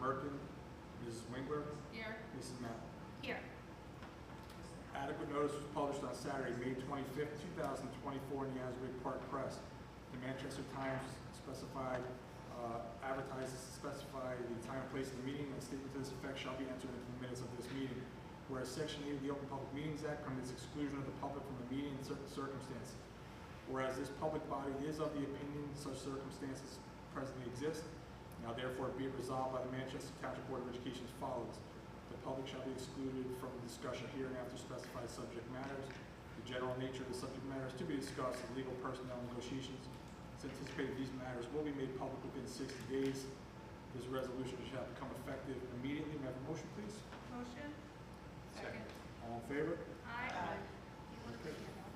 Merkin, Mrs. Winkler, Here. Mrs. Mount. Here. Adequate notice was published on Saturday, May 25th, 2024 in the Asbury Park Press. The Manchester Times advertises to specify the time and place of the meeting, and a statement to this effect shall be entered into the minutes of this meeting. Whereas Section 8 of the Open Public Meetings Act permits exclusion of the public from the meeting in certain circumstances. Whereas this public body is of the opinion such circumstances presently exist, now therefore be it resolved by the Manchester Township Board of Education as follows. The public shall be excluded from the discussion here and after specified subject matters. The general nature of the subject matters to be discussed in legal personnel negotiations. It's anticipated these matters will be made public within 60 days. This resolution shall become effective immediately. May I have a motion, please? Motion. Second. All in favor? Aye.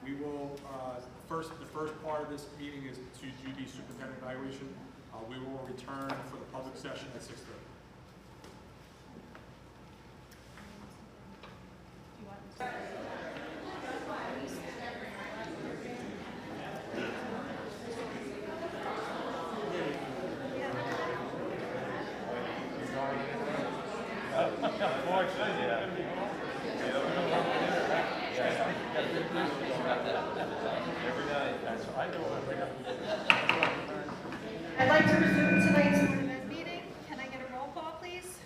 We will, the first part of this meeting is to do the superintendent evaluation. We will return for the public session at 6:30. I'd like to resume tonight's Board of Ed meeting. Can I get a roll call, please?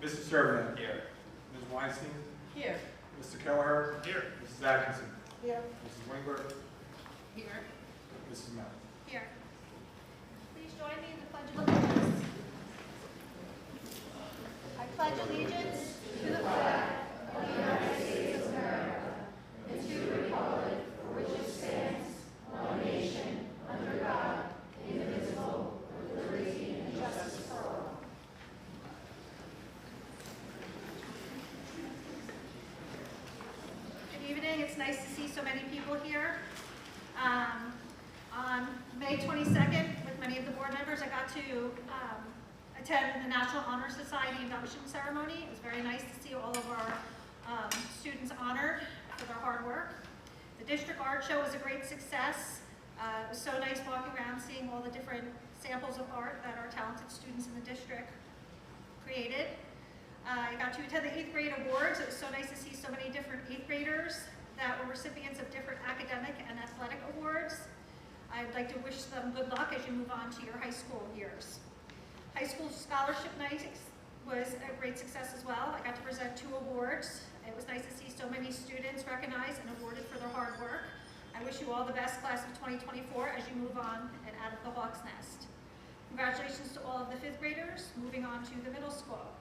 Mrs. Servant. Here. Ms. Weinstein. Here. Mr. Kelleher. Here. Mrs. Atkinson. Here. Mrs. Wingberg. Here. Mrs. Mount. Here. Please join me in the Pledge of Allegiance. I pledge allegiance to the flag of the United States of America and to the republic for which it stands, one nation, under God, indivisible, with liberty and justice for all. Good evening. It's nice to see so many people here. On May 22nd, with many of the board members, I got to attend the National Honor Society induction ceremony. It was very nice to see all of our students honored for their hard work. The district art show was a great success. It was so nice walking around seeing all the different samples of art that our talented students in the district created. I got to attend the 8th grade awards. It was so nice to see so many different 8th graders that were recipients of different academic and athletic awards. I'd like to wish them good luck as you move on to your high school years. High school scholarship night was a great success as well. I got to present 2 awards. It was nice to see so many students recognized and awarded for their hard work. I wish you all the best, class of 2024, as you move on and out of the Hawk's Nest. Congratulations to all of the 5th graders moving on to the middle school.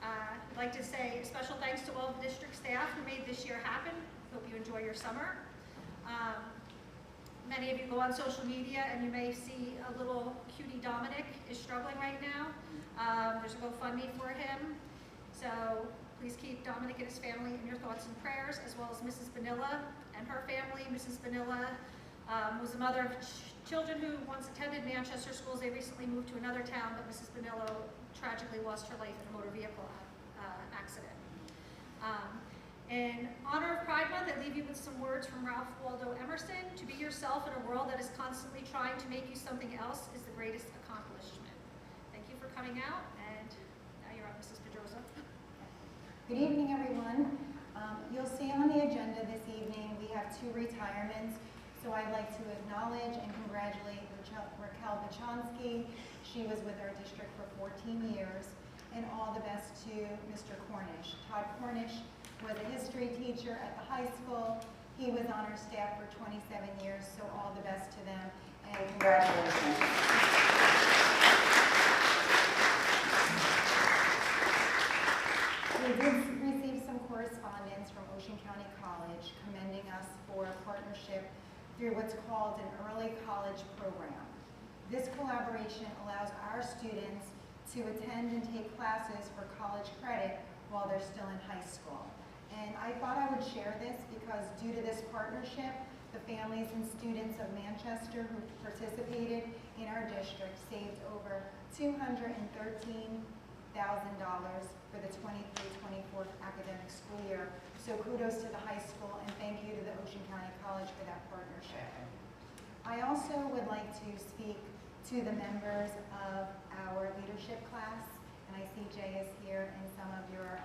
I'd like to say a special thanks to all of the district staff who made this year happen. Hope you enjoy your summer. Many of you go on social media and you may see a little cutie Dominic is struggling right now. There's a GoFundMe for him. So please keep Dominic and his family in your thoughts and prayers, as well as Mrs. Vanilla and her family. Mrs. Vanilla was a mother of children who once attended Manchester schools. They recently moved to another town, but Mrs. Vanilla tragically lost her life in a motor vehicle accident. In honor of Pride Month, I leave you with some words from Ralph Waldo Emerson. To be yourself in a world that is constantly trying to make you something else is the greatest accomplishment. Thank you for coming out, and now you're on, Mrs. Pedrosa. Good evening, everyone. You'll see on the agenda this evening we have 2 retirements. So I'd like to acknowledge and congratulate Raquel Bachonsky. She was with our district for 14 years. And all the best to Mr. Cornish. Todd Cornish was a history teacher at the high school. He was on our staff for 27 years, so all the best to them, and congratulations. We did receive some correspondence from Ocean County College commending us for a partnership through what's called an early college program. This collaboration allows our students to attend and take classes for college credit while they're still in high school. And I thought I would share this because due to this partnership, the families and students of Manchester who participated in our district saved over $213,000 for the 23-24 academic school year. So kudos to the high school and thank you to the Ocean County College for that partnership. I also would like to speak to the members of our leadership and I see Jay is here and some of your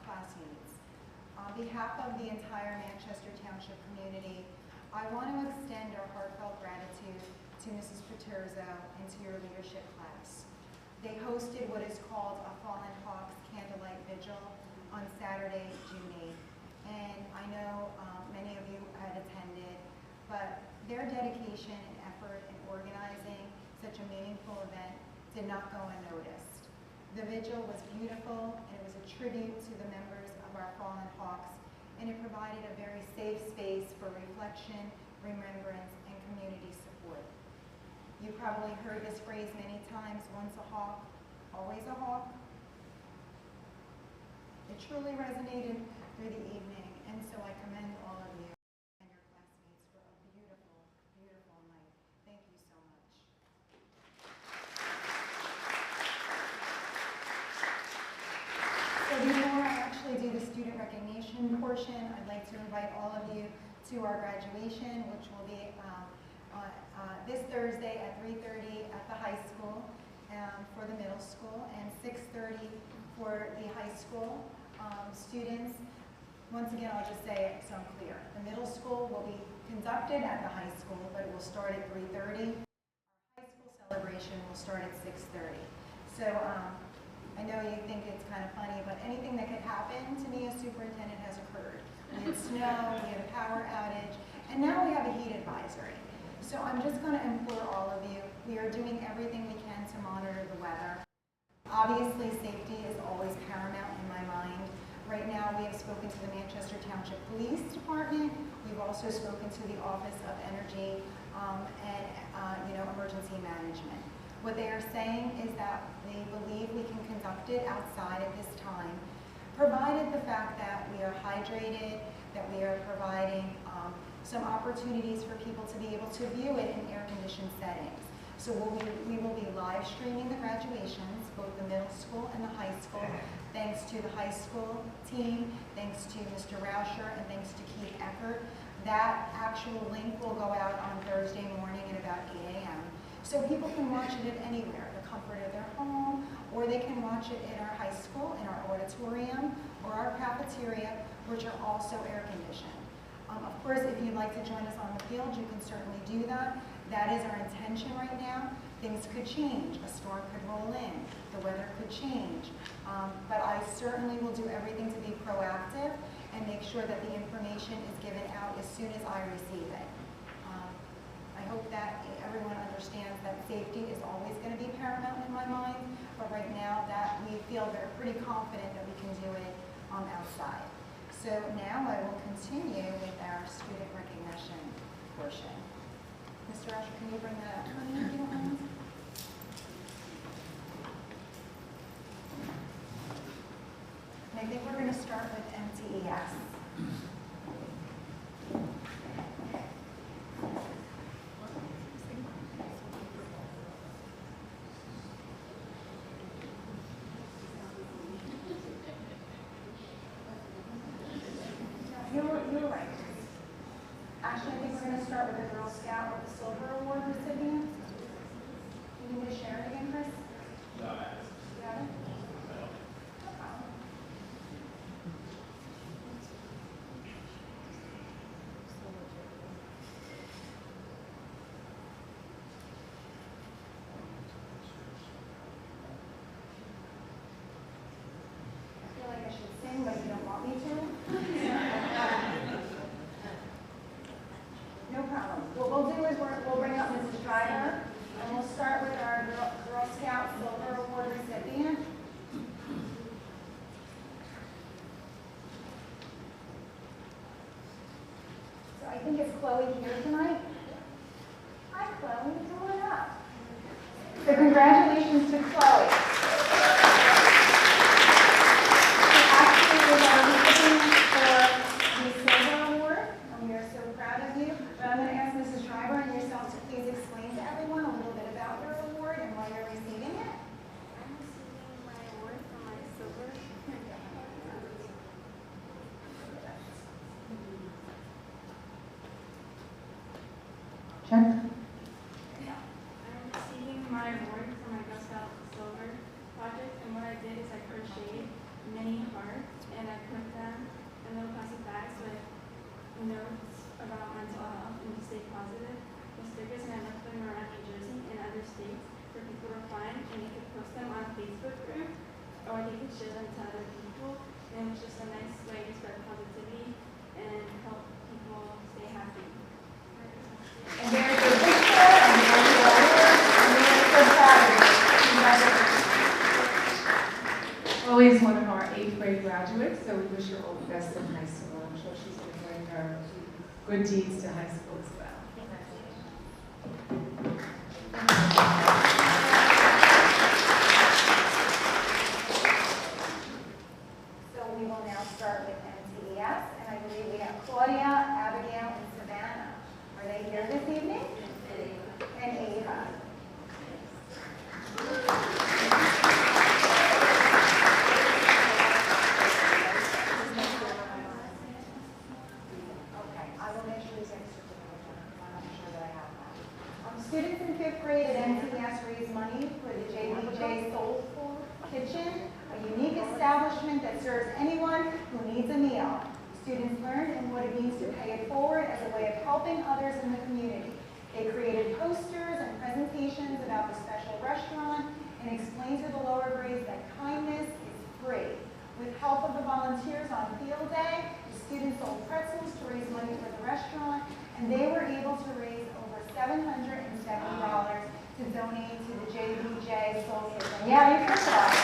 classmates. On behalf of the entire Manchester Township community, I want to extend our heartfelt gratitude to Mrs. Paterzo and to your leadership class. They hosted what is called a Fallen Hawks Candlelight Vigil on Saturday, June 8th. And I know many of you had attended, but their dedication and effort in organizing such a meaningful event did not go unnoticed. The vigil was beautiful, and it was a tribute to the members of our Fallen Hawks, and it provided a very safe space for reflection, remembrance, and community support. You probably heard this phrase many times, once a hawk, always a hawk. It truly resonated through the evening, and so I commend all of you and your classmates for a beautiful, beautiful night. Thank you so much. So before I actually do the student recognition portion, I'd like to invite all of you to our graduation, which will be this Thursday at 3:30 at the high school for the middle school, and 6:30 for the high school students. Once again, I'll just say it so I'm clear. The middle school will be conducted at the high school, but it will start at 3:30. Our high school celebration will start at 6:30. So I know you think it's kind of funny, but anything that could happen to me as superintendent has occurred. We had snow, we had a power outage, and now we have a heat advisory. So I'm just going to implore all of you, we are doing everything we can to monitor the weather. Obviously, safety is always paramount in my mind. Right now, we have spoken to the Manchester Township Police Department. We've also spoken to the Office of Energy and Emergency Management. What they are saying is that they believe we can conduct it outside at this time, provided the fact that we are hydrated, that we are providing some opportunities for people to be able to view it in air-conditioned settings. So we will be live streaming the graduations, both the middle school and the high school, thanks to the high school team, thanks to Mr. Rauscher, and thanks to Keith Eckert. That actual link will go out on Thursday morning at about 8 a.m. So people can watch it at anywhere, the comfort of their home, or they can watch it in our high school, in our auditorium, or our cafeteria, which are also air-conditioned. Of course, if you'd like to join us on the field, you can certainly do that. That is our intention right now. Things could change. A storm could roll in. The weather could change. But I certainly will do everything to be proactive and make sure that the information is given out as soon as I receive it. I hope that everyone understands that safety is always going to be paramount in my mind, but right now that we feel very pretty confident that we can do it outside. So now I will continue with our student recognition portion. Mr. Asher, can you bring that up for me if you don't mind? And I think we're going to start with MTES. You're right. Actually, I think we're going to start with the Girl Scout with the Silver Award recipient. You need me to share it again, Chris? No, I have. You got it? No problem. I feel like I should sing, but you don't want me to. No problem. What we'll do is we'll bring up Mrs. Driver, and we'll start with our Girl Scout Silver Award recipient. So I think it's Chloe here tonight. Hi, Chloe. Come on up. So congratulations to Chloe. She actually was our recipient for the Silver Award, and we are so proud of you. But I'm going to ask Mrs. Driver and yourself to please explain to everyone a little bit about your award and why you're receiving it. I'm receiving my award for my silver. Check. I'm receiving my award for my Girl Scout Silver did is I crocheted many hearts and I put them in little plastic bags with notes about mental health and to stay positive with stickers, and I left them around New Jersey and other states for people to find, and they could post them on a Facebook group or they could share them to other people. And it was just a nice way to spread positivity and help people stay happy. And there's your picture, and there's your award, and we're so proud of you. Congratulations. Chloe is one of our 8th grade graduates, so we wish her all the best in high school. I'm sure she's going to bring her good deeds to high school as well. So we will now start with MTS, and I believe we have Claudia, Abigail, and Savannah. Are they here this evening? And Ava. Okay, I will make sure these extra certificates. I'm not sure that I have that. Students in 5th grade at MTS raise money for the JBJ Soulful Kitchen, a unique establishment that serves anyone who needs a meal. Students learned in what it means to pay it forward as a way of helping others in the community. They created posters and presentations about the special restaurant and explained to the lower grades that kindness is free. With help of the volunteers on field day, the students sold pretzels to raise money for the restaurant, and they were able to raise over $770 to donate to the JBJ Soul Kitchen. Yeah, you heard that.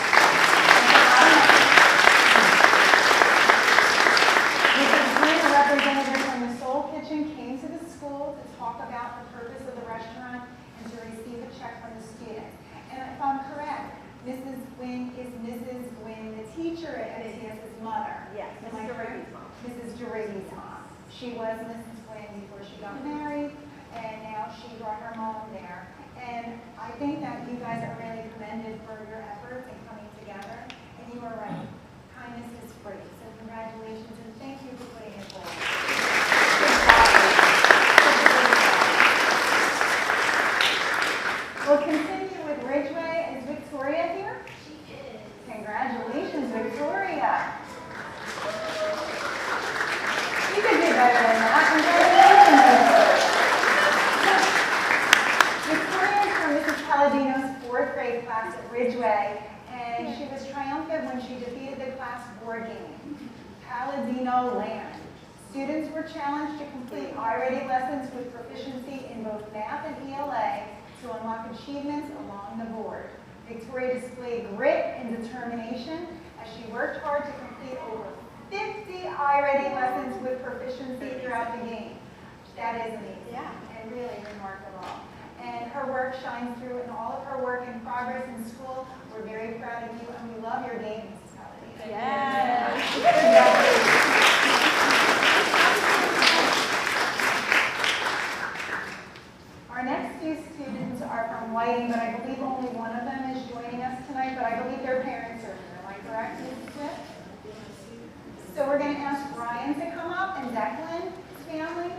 A representative from the Soul Kitchen came to the school to talk about the purpose of the restaurant and to receive a check from the students. And if I'm correct, Mrs. Gwynn is Mrs. Gwynn, the teacher at MTS's mother. Yes, Am I Mrs. correct? Durragi's mom. Mrs. Durragi's mom. She was Mrs. Gwynn before she got married, and now she brought her mom there. And I think that you guys are really commended for your efforts in coming together. And you are right, kindness is free. So congratulations and thank you for putting it forward. We'll continue with Ridgeway. Is Victoria here? She is. Congratulations, Victoria. You could do better than that. Congratulations, Victoria. Victoria is from Mrs. Palladino's 4th grade class at Ridgeway, and she was triumphant when she defeated the class board game, Palladino Land. Students were challenged to complete I-ready lessons with proficiency in both math and ELA to unlock achievements along the board. Victoria displayed grit and determination as she worked hard to complete over 50 I-ready lessons with proficiency throughout the game. That is amazing and really remarkable. And her work shines through in all of her work and progress in school. We're very proud of you and we love your game, Mrs. Palladino. Yes. Congratulations. Our next two students are from Whiting, but I believe only one of them is joining us tonight, but I believe their parents are here. Am I correct, Mrs. Swift? So we're going to ask Brian to come up and Declan's family.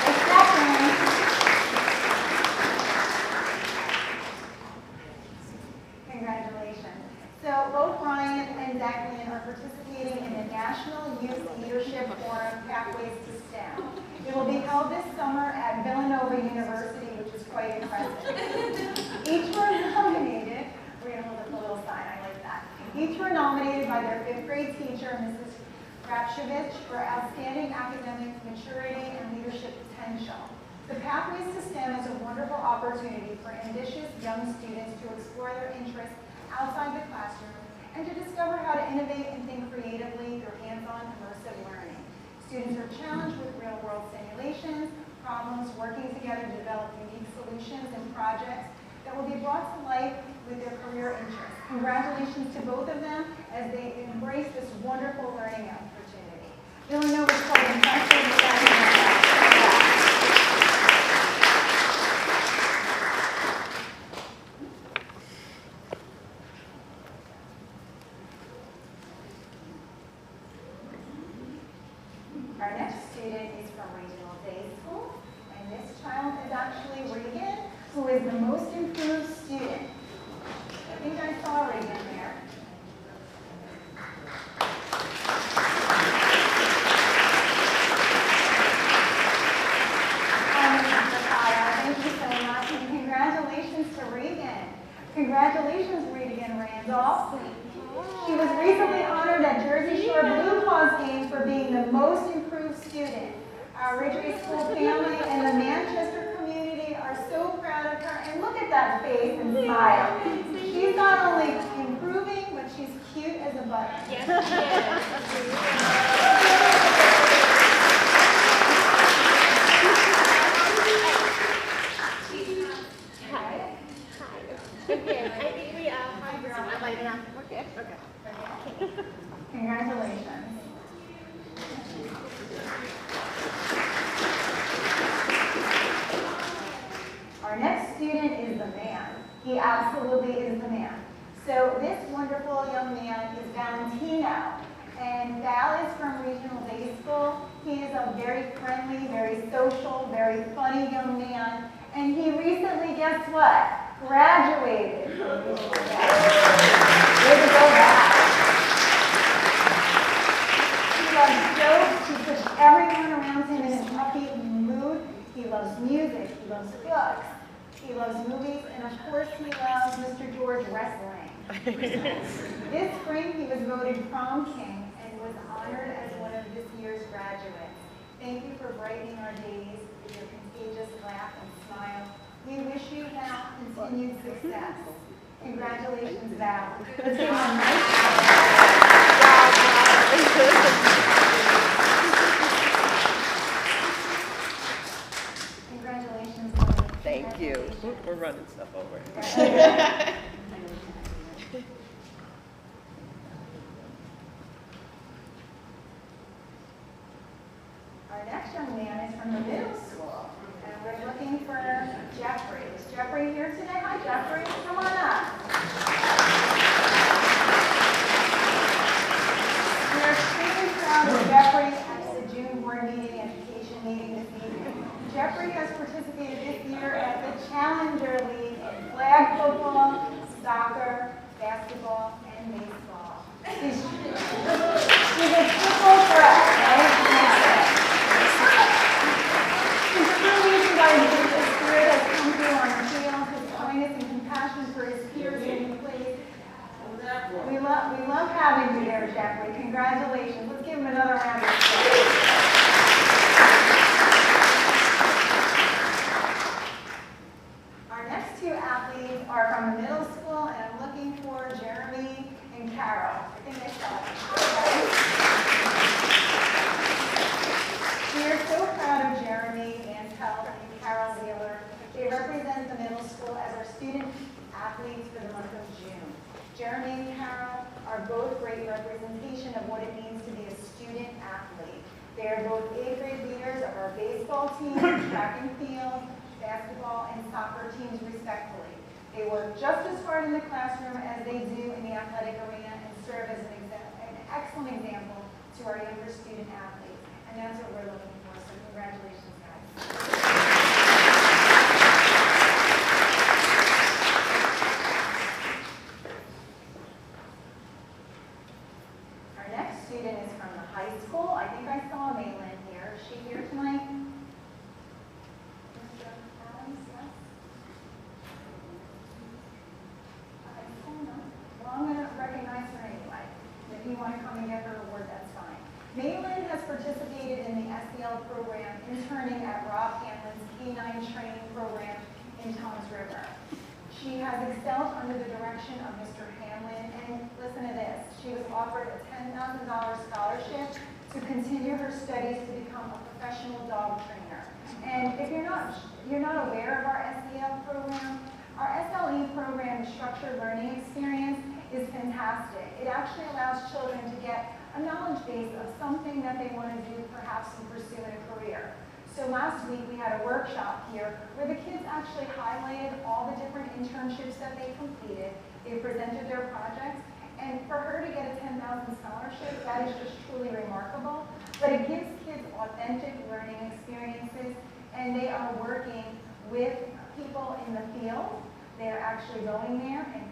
It's Declan. Congratulations. So both Brian and Declan are participating in the National Youth Leadership Forum Pathways to STEM. It will be held this summer at Villanova University, which is quite impressive. Each were nominated, we're going to hold up a little sign, I like that. Each were nominated by their 5th grade teacher, Mrs. Rapshovich, for outstanding academic maturity and leadership potential. The Pathways to STEM is a wonderful opportunity for ambitious young students to explore their interests outside the classroom and to discover how to innovate and think creatively through hands-on immersive learning. Students are challenged with real-world simulations, problems, working together to develop unique solutions and projects that will be brought to life with their career interests. Congratulations to both of them as they embrace this wonderful learning opportunity. Villanova is quite impressive with that. Our next student is from Regional Day School, and this child is actually Regan, who is the most improved student. think I saw Reagan there. Thank you so much, and congratulations to Regan. Congratulations, Regan Randolph. She was recently honored at Jersey Shore Blue Paws Games for being the most improved student. Our Ridgeway School family and the Manchester community are so proud of her, and look at that face and smile. She's not only improving, but she's cute as a button. Yes, Congratulations. Our next student is the man. He absolutely is the man. So this wonderful young man is Valentino. And Val is from Regional Day School. He is a very friendly, very social, very funny young man. And he recently, guess what? Graduated from Regional Day. Way to go, Val. He loves jokes. He puts everyone around him in an upbeat mood. He loves music. He loves books. He loves movies. And of course, he loves Mr. George wrestling. This spring, he was voted prom king and was honored as one of this year's graduates. Thank you for brightening our days with your contagious laugh and smile. We wish you Val continued success. Congratulations, Val. Let's give him a nice Congratulations. Thank you. We're running stuff over. Our next young man is from the middle school, and we're looking for Jeffrey. Is Jeffrey here today? Hi, Jeffrey. Come on up. We are extremely proud of Jeffrey at the June board meeting, education meeting this evening. Jeffrey has participated this year at the Challenger League in flag football, soccer, basketball, and baseball. He's a triple threat, right? His true reason why his spirit has come through on the field, his kindness and compassion for his peers and his place. We love having you there, Jeffrey. Congratulations. Let's give him another round of applause. Our next two athletes are from the middle school, and I'm looking for Jeremy and Carol. I think I saw them. We are so proud of Jeremy Mantel and Carol Wheeler. They represent the middle school as our student athletes for the month of June. Jeremy and Carol are both great representation of what it means to be a student athlete. They are both 8th grade leaders of our baseball team, track and field, basketball, and soccer teams respectively. They work just as hard in the classroom as they do in the athletic arena and serve as an excellent example to our younger student athletes. And that's what we're looking for, so congratulations, guys. Our next student is from the high school. I think I saw Maylin here. Is she here tonight? Mr. Adams, yes? Well, I'm going to recognize her anyway. If you want to come and get her award, that's fine. Maylin has participated in the SEL program, interning at Rob Hamlin's K-9 training program in Toms River. She has excelled under the direction of Mr. Hamlin, and listen to this, she was offered a $10,000 scholarship to continue her studies to become a professional dog trainer. And if you're not aware of our SEL program, our SLE program, the Structured Learning Experience, is fantastic. It actually allows children to get a knowledge base of something that they want to do, perhaps in pursue in a career. So last week we had a workshop here where the kids actually highlighted all the different internships that they completed. They presented their projects, and for her to get a $10,000 scholarship, that is just truly remarkable. But it gives kids authentic learning experiences, and they are working with people in the field. They are actually going there and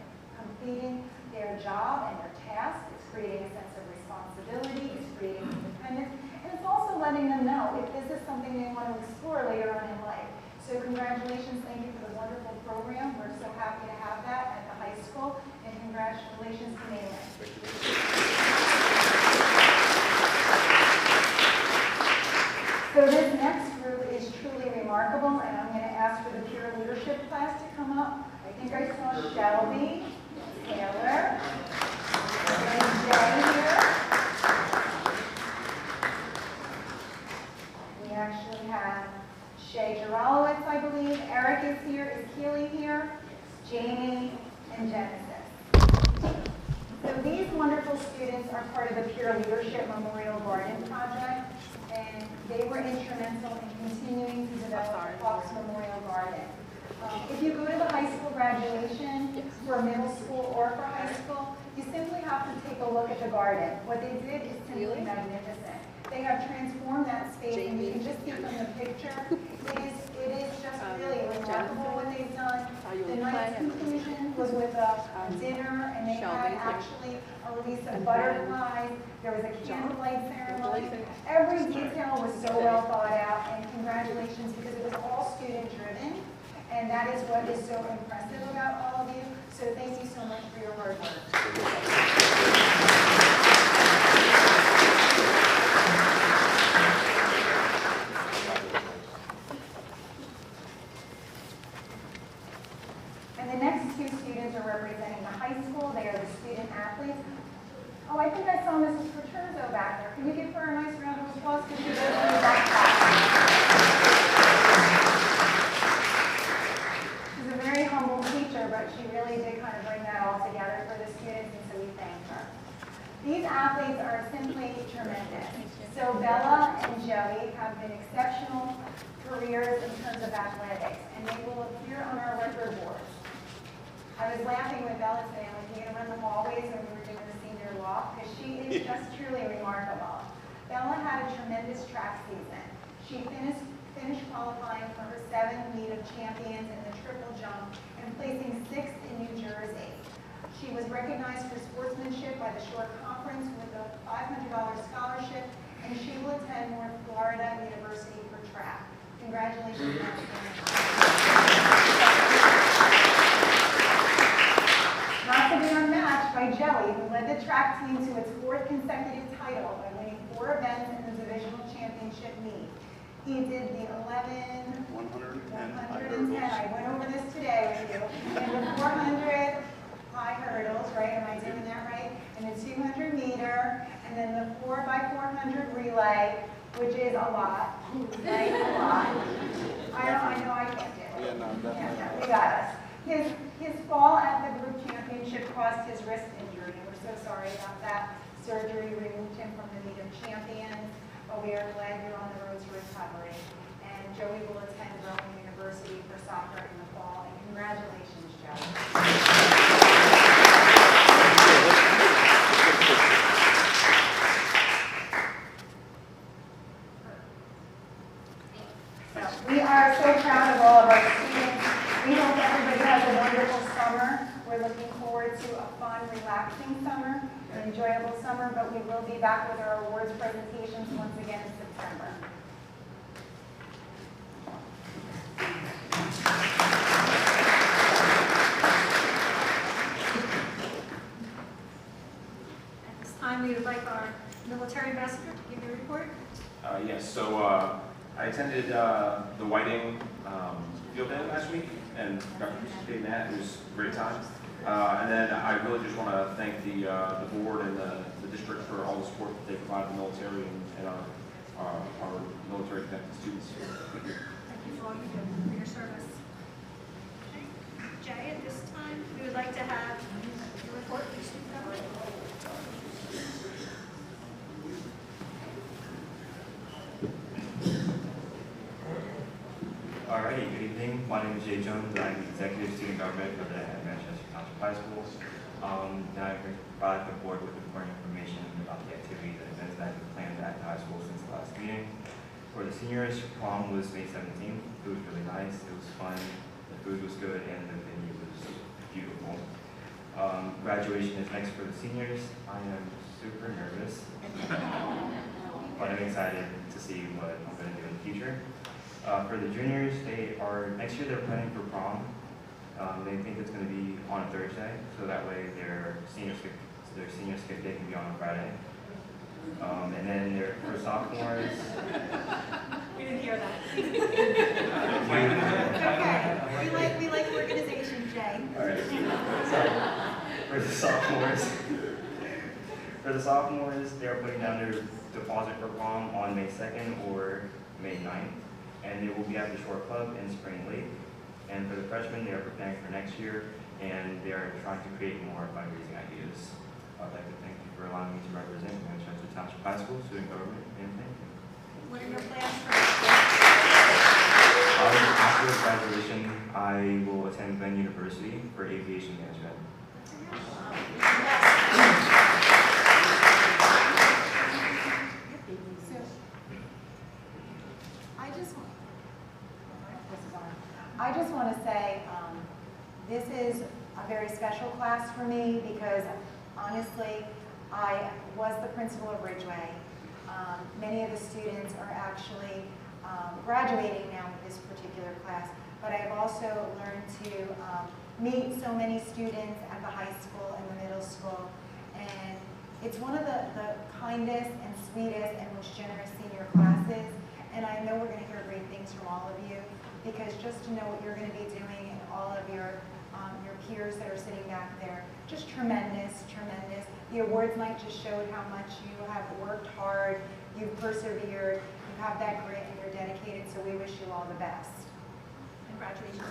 completing their job and their task. It's creating a sense of responsibility, it's creating independence, and it's also letting them know if this is something they want to explore later on in life. So congratulations, thank you for the wonderful program. We're so happy to have that at the high school, and congratulations to Maylin. So this next group is truly remarkable, and I'm going to ask for the peer leadership class to come up. I think I saw Shelby, Taylor, and Jay here. We actually have Shay Jarolowitz, I believe. Eric is here. Is Keely here? Jamie and Genesis. So these wonderful students are part of the Peer Leadership Memorial Garden Project, and they were instrumental in continuing to develop the Hawks Memorial Garden. If you go to the high school graduation for middle school or for high school, you simply have to take a look at the garden. What they did is simply magnificent. They have transformed that space, and you can just see from the picture, it is just really remarkable what they've done. The night's conclusion was with a dinner, and they had actually a release of butterflies. There was a candlelight ceremony. Every detail was so well thought out, and congratulations, because it was all student-driven, and that is what is so impressive about all of you. So thank you so much for your hard work. And the next two students are representing the high school. They are the student athletes. Oh, I think I saw Mrs. Paterzo back there. Can you give her a nice round of applause? Because she lives in the back class. She's a very humble teacher, but she really did kind of bring that all together for the students, and so we thank her. These athletes are simply tremendous. So Bella and Joey have been exceptional careers in terms of athletics, and they will appear on our record boards. I was laughing with Bella today, I'm like, you're going to run the hallways when we were doing the senior walk, because she is just truly remarkable. Bella had a tremendous track season. She finished qualifying for her 7th meet of champions in the triple jump and placing 6th in New Jersey. She was recognized for sportsmanship by the Shore Conference with a $500 scholarship, and she will attend North Florida University for track. Congratulations, not to be unmatched by Joey, who led the track team to its 4th consecutive title by winning 4 events in the divisional championship meet. He did the 110. I went over this today with you. And the 400 high hurdles, right? Am I doing that right? And the 200 meter, and then the 4x400 relay, which is a lot, right? A lot. I know I can't do it. Yeah, no, definitely. Yeah, we got us. His fall at the group championship caused his wrist injury. We're so sorry about that. Surgery removed him from the meet of champions, but we are glad you're on the road to recovery. And Joey will attend Rome University for soccer in the fall. And congratulations, Joey. We are so proud of all of our students. We hope everybody has a wonderful summer. We're looking forward to a fun, relaxing summer, an enjoyable summer, but we will be back with our awards presentations once again in September. At this time, we would like our military ambassador to give you a report. Yes, so I attended the Whiting field day last week and got to participate in that. It was a great time. And then I really just want to thank the board and the district for all the support that they provide the military and our military connected students. Thank you for all you do for your service. Okay. Jay, at this time, we would like to have your report, please. Alrighty, good evening. My name is Jay Jones. I'm Executive Student Government for the Manchester Township High Schools. Now I provide the board with important information about the activities and events that have been planned at the high school since the last meeting. For the seniors, prom was May 17th. It was really nice. It was fun. The food was good and the venue was beautiful. Graduation is next for the seniors. I am super nervous, but I'm excited to see what I'm going to do in the future. For the juniors, next year they're planning for prom. They think it's going to be on a Thursday, so that way their senior skip day can be on a Friday. And then for sophomores, We didn't hear that. It's okay. We like organization, Jay. all right. So, for the sophomores, they're putting down their deposit for prom on May 2nd or May 9th, and they will be at the Shore Club in Spring Lake. And for the freshmen, they are preparing for next year, and they are trying to create more fundraising ideas. I'd like to thank you for allowing me to represent Manchester Township High School, student government, and thank you. What are your plans for After graduation, I will attend Glenn University for aviation management. So, I just want to say, this is a very special class for me because honestly, I was the principal of Ridgeway. Many of the students are actually graduating now with this particular class, but I've also learned to meet so many students at the high school and the middle school, and it's one of the kindest and sweetest and most generous senior classes, and I know we're going to hear great things from all of you, because just to know what you're going to be doing and all of your peers that are sitting back there, just tremendous, tremendous. The awards night just showed how much you have worked hard, you've persevered, you have that grit, and you're dedicated, so we wish you all the best. Congratulations.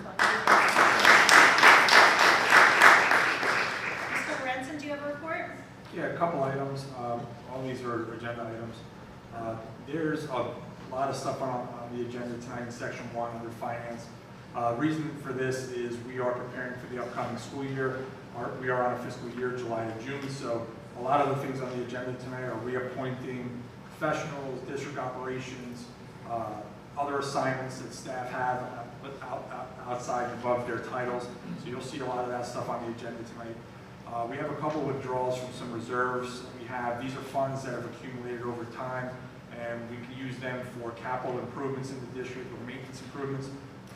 Mr. Renson, do you have a report? Yeah, a couple items. All these are agenda items. There's a lot of stuff on the agenda tonight in section 1 under finance. Reason for this is we are preparing for the upcoming school year. We are on a fiscal year, July to June, so a lot of the things on the agenda tonight are reappointing professionals, district operations, other assignments that staff have outside and above their titles. So you'll see a lot of that stuff on the agenda tonight. We have a couple withdrawals from some reserves. These are funds that have accumulated over time, and we can use them for capital improvements in the district or maintenance improvements.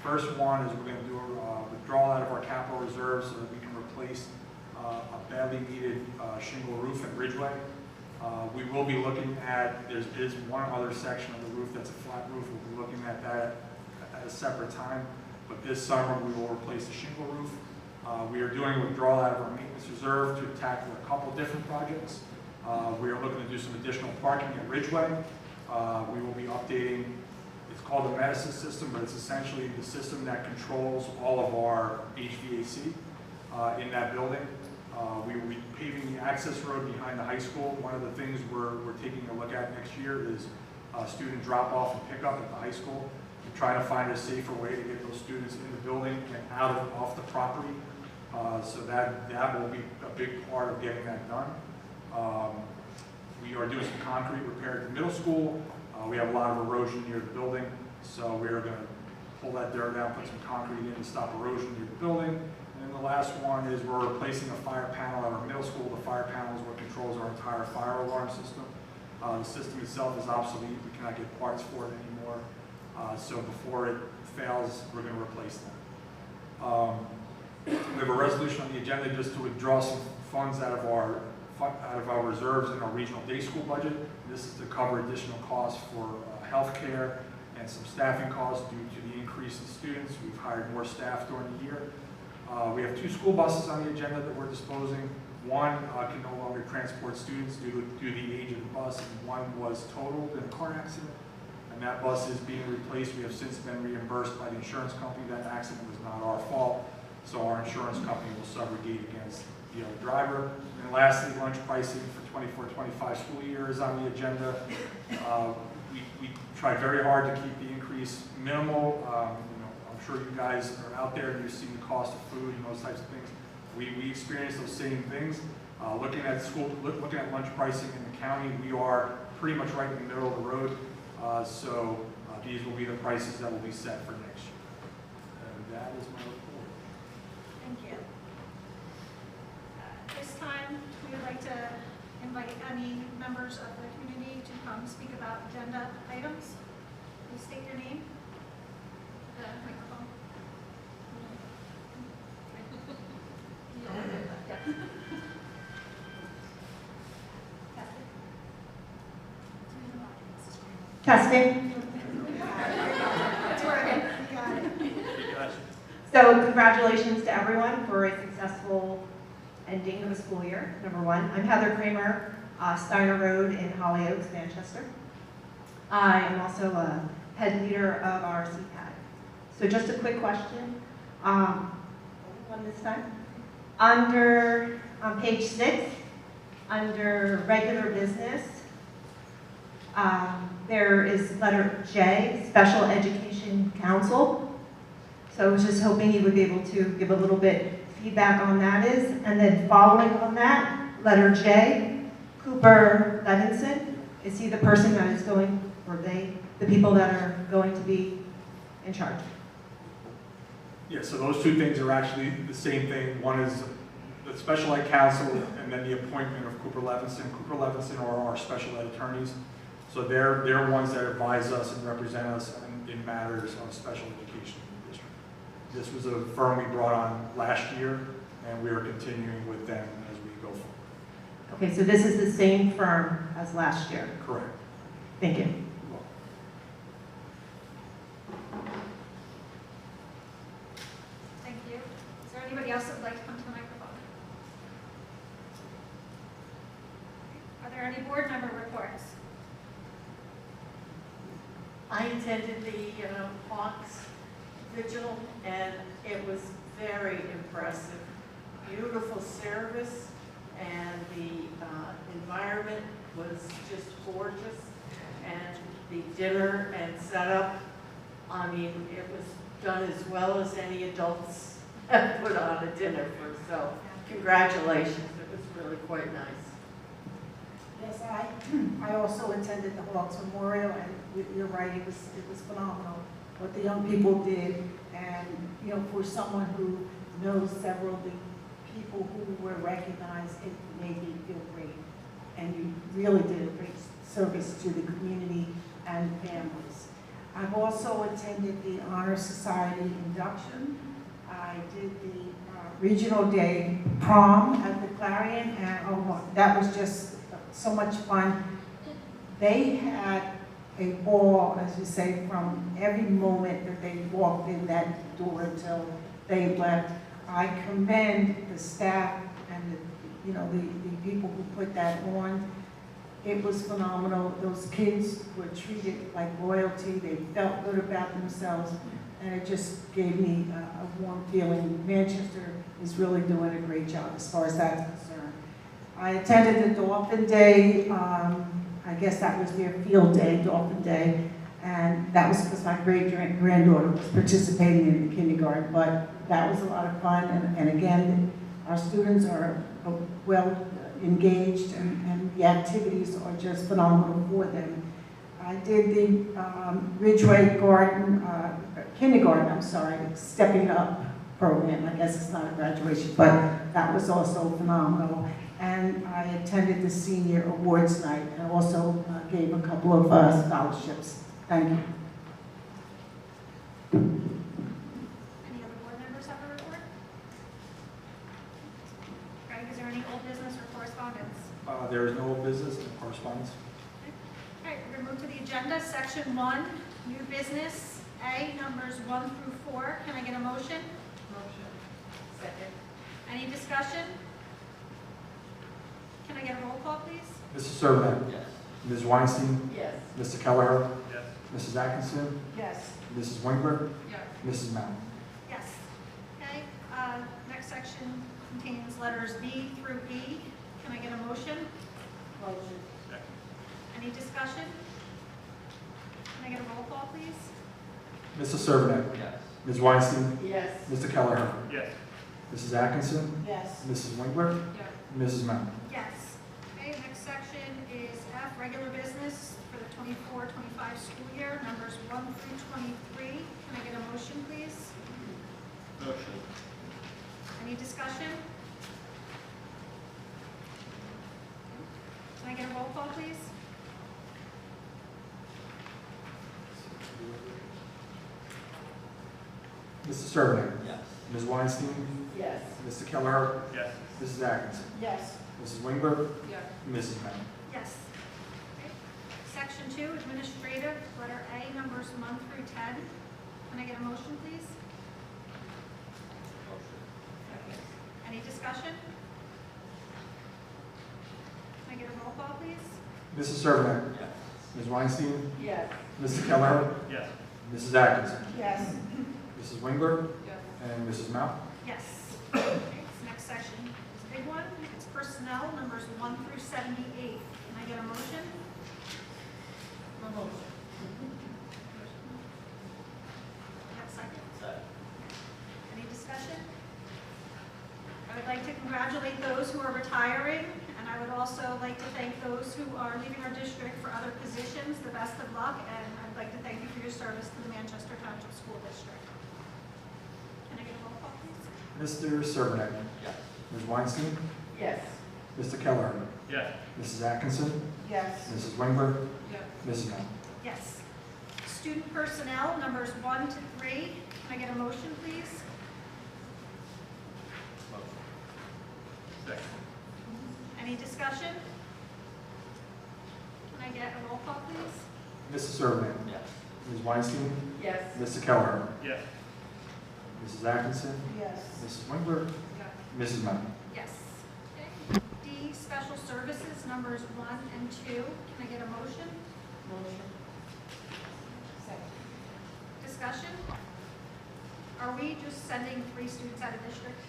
First one is we're going to do a withdrawal out of our capital reserves so that we can replace a badly needed shingle roof at Ridgeway. We will be looking at, there is one other section of the roof that's a flat roof. We'll be looking at that at a separate time. But this summer we will replace the shingle roof. We are doing a withdrawal out of our maintenance reserve to tackle a couple different projects. We are looking to do some additional parking at Ridgeway. We will be updating, it's called the medicine system, but it's essentially the system that controls all of our HVAC in that building. We will be paving the access road behind the high school. One of the things we're taking a look at next year is student drop-off and pickup at the high school. We're trying to find a safer way to get those students in the building and off the property. So that will be a big part of getting that done. We are doing some concrete repair at the middle school. We have a lot of erosion near the building, so we're going to pull that dirt out, put some concrete in to stop erosion near the building. And then the last one is we're replacing a fire panel at our middle school. The fire panel is what controls our entire fire alarm system. The system itself is obsolete. We cannot get parts for it anymore. So before it fails, we're going to replace them. We have a resolution on the agenda just to withdraw some funds out of our reserves in our regional day school budget. This is to cover additional costs for health care and some staffing costs due to the increase in students. We've hired more staff during the year. We have 2 school buses on the agenda that we're disposing. One can no longer transport students due to the age of the bus, and one was totaled in a car accident. And that bus is being replaced. We have since been reimbursed by the insurance company. That accident was not our fault, so our insurance company will subrogate against the other driver. And lastly, lunch pricing for 24-25 school year is on the agenda. We try very hard to keep the increase minimal. I'm sure you guys are out there and you're seeing the cost of food and those types of things. We experience those same things. Looking at lunch pricing in the county, we are pretty much right in the middle of the road. So these will be the prices that will be set for next year. And that is my report. Thank you. like to invite any members of the community to come speak about agenda items. Please state your name. The microphone. Testing. It's working. You got it. So congratulations to everyone for a successful ending of a school year, number one. I'm Heather Kramer, Steiner Road in Hollyoaks, Manchester. I am also a head leader of our CPAD. So just a quick question, one this time. Under, on page 6, under regular business, there is letter J, Special Education Council. So I was just hoping you would be able to give a little bit feedback on that is. And then following on that, letter J, Cooper Levinson. Is he the person that is going, or they, the people that are going to be in charge? Yeah, so those two things are actually the same thing. One is the special ed council and then the appointment of Cooper Levinson. Cooper Levinson are our special ed attorneys. So they're ones that advise us and represent us in matters of special education in the district. This was a firm we brought on last year, and we are continuing with them as we go forward. Okay, so this is the same firm as last year. Correct. Thank you. Thank you. Is there anybody else that would like to come to the microphone? Are there any board member reports? I attended the Hawks Vigil, and it was very impressive. Beautiful service, and the environment was just gorgeous, and the dinner and setup, I mean, it was done as well as any adults have put on a dinner for. So congratulations, it was really quite nice. Yes, I also attended the Hawks Memorial, and you're right, it was phenomenal what the young people did, and you know, for someone who knows several of the people who were recognized, it made me feel great, and you really did a great service to the community and families. I've also attended the Honor Society induction. I did the Regional Day prom at the Clarion, and oh, that was just so much fun. They had a ball, as you say, from every moment that they walked in that door until they left. I commend the staff and the people who put that on. It was phenomenal. Those kids were treated like royalty. They felt good about themselves, and it just gave me a warm feeling. Manchester is really doing a great job as far as that's concerned. I attended the Dolphin Day. I guess that was their field day, Dolphin Day, and that was because my great-granddaughter was participating in the kindergarten, but that was a lot of fun, and again, our students are well engaged, and the activities are just phenomenal for them. I did the Ridgeway Garden, kindergarten, I'm sorry, Stepping Up program. I guess it's not a graduation, but that was also phenomenal. And I attended the senior awards night and also gave a couple of scholarships. Thank you. Any other board members have a report? Greg, is there any old business or correspondence? There is no old business and correspondence. All right, we're going to move to the agenda, section 1, new business, A, numbers 1 through 4. Can I get a motion? Motion. Second. Any discussion? Can I get a roll call, please? Mrs. Servant. Yes. Ms. Weinstein. Yes. Mr. Kelleher. Yes. Mrs. Atkinson. Yes. Mrs. Winkler. Yes. Mrs. Mount. Yes. Okay, next section contains letters B through E. Can I get a motion? Motion. Any discussion? Can I get a roll call, please? Mrs. Servant. Yes. Ms. Weinstein. Yes. Mr. Kelleher. Yes. Mrs. Atkinson. Yes. Mrs. Winkler. Yes. Mrs. Mount. Yes. Okay, next section is F, regular business for the 24-25 school year, numbers 1 through 23. Can I get a motion, please? Motion. Any discussion? I get a roll call, please? Mrs. Servant. Yes. Ms. Weinstein. Yes. Mr. Kelleher. Yes. Mrs. Atkinson. Yes. Mrs. Wingberg. Yes. Mrs. Mount. Yes. Okay. Section 2, administrative, letter A, numbers 1 through 10. Can I get a motion, please? Any discussion? Can I get a roll call, please? Mrs. Servant. Yes. Ms. Weinstein. Yes. Mr. Kelleher. Yes. Mrs. Atkinson. Yes. Mrs. Wingberg. Yes. And Mrs. Mount. Yes. Okay, this next section is a big one. It's personnel, numbers 1 through 78. Can I get a motion? Have a second? Any discussion? I would like to congratulate those who are retiring, and I would also like to thank those who are leaving our district for other positions. The best of luck, and I'd like to thank you for your service to the Manchester Township School District. Can I get a roll call, please? Mr. Servant. Yes. Ms. Weinstein. Yes. Mr. Kelleher. Yes. Mrs. Atkinson. Yes. Mrs. Wingberg. Yes. Mrs. Mount. Yes. Student personnel, numbers 1 to 3. Can I get a motion, please? Second. Any discussion? Can I get a roll call, please? Mrs. Servant. Yes. Ms. Weinstein. Yes. Mr. Kelleher. Yes. Mrs. Atkinson. Yes. Mrs. Wingberg. Mrs. Mount. Yes. Okay. D, special services, numbers 1 and 2. Can I get a motion? Motion. Discussion? Are we just sending 3 students out of district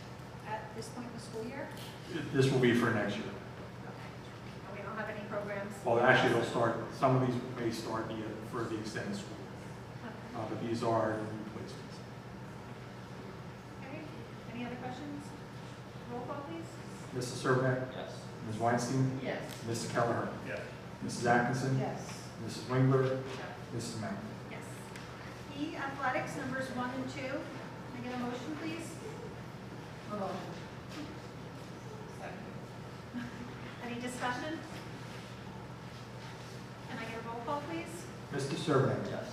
at this point in the school year? This will be for next year. And we don't have any programs? Well, actually, they'll start, some of these may start for the extended school year. But these are new placements. Okay. Any other questions? Roll call, please. Mrs. Servant. Yes. Ms. Weinstein. Yes. Mr. Kelleher. Yes. Mrs. Atkinson. Yes. Mrs. Wingberg. Mrs. Mount. Yes. E, athletics, numbers 1 and 2. Can I get a motion, please? Any discussion? Can I get a roll call, please? Mr. Servant. Yes.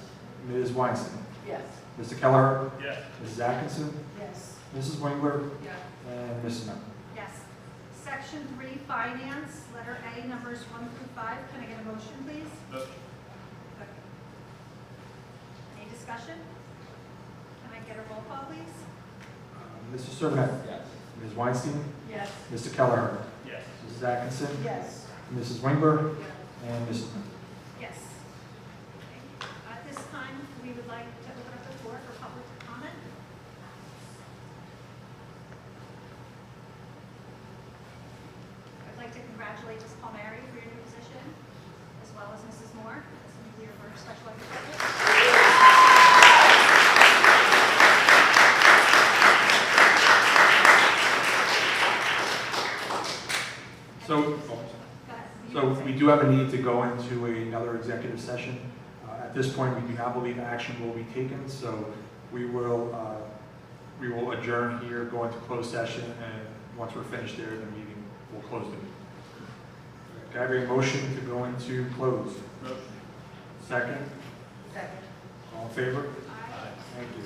Ms. Weinstein. Yes. Mr. Kelleher. Yes. Mrs. Atkinson. Yes. Mrs. Wingberg. Yes. And Mrs. Mount. Yes. Section 3, finance, letter A, numbers 1 through 5. Can I get a motion, please? Motion. Any discussion? Can I get a roll call, please? Mr. Servant. Yes. Ms. Weinstein. Yes. Mr. Kelleher. Yes. Mrs. Atkinson. Yes. Mrs. Wingberg. And Mrs. Mount. Yes. Okay. At this time, we would like to open up the floor for public comment. I'd like to congratulate Ms. Palmieri for your new position, as well as Mrs. Moore, as the new leader for special education. So, Go ahead. So we do have a need to go into another executive session. At this point, we do not believe action will be taken, so we will adjourn here, go into closed session, and once we're finished there, the meeting will close the meeting. Can I have a motion to go into closed? Motion. Second? Second. All in favor? Aye. Thank you.